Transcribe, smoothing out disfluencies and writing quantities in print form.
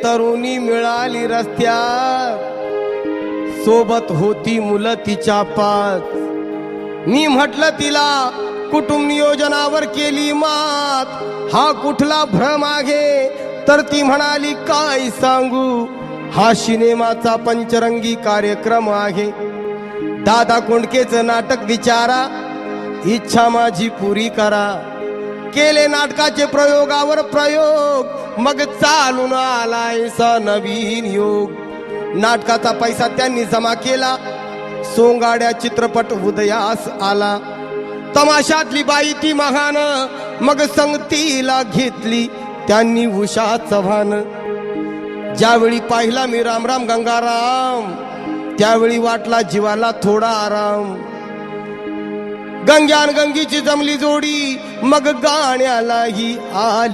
तरुणी मिळाली रस्त्यात, सोबत होती मुलं तिच्या पाच. मी म्हटलं तिला कुटुंब नियोजनावर केली मात, हा कुठला भ्रम आहे? तर ती म्हणाली काय सांगू, हा सिनेमाचा पंचरंगी कार्यक्रम आहे. दादा कोंडकेचं नाटक विचारा, इच्छा माझी पुरी करा. केले नाटकाचे प्रयोगावर प्रयोग, मग चालून आलाय सा नवीन योग. नाटकाचा पैसा त्यांनी जमा केला, सोंगाड्या चित्रपट उदयास आला. तमाशातली बाई ती महान, मग संगतीला घेतली त्यांनी उषा चव्हाण. ज्यावेळी पाहिला मी राम राम गंगाराम, त्यावेळी वाटला जीवाला थोडा आराम. गंग्यान गंगीची जमली जोडी, मग गाण्यालाही आली.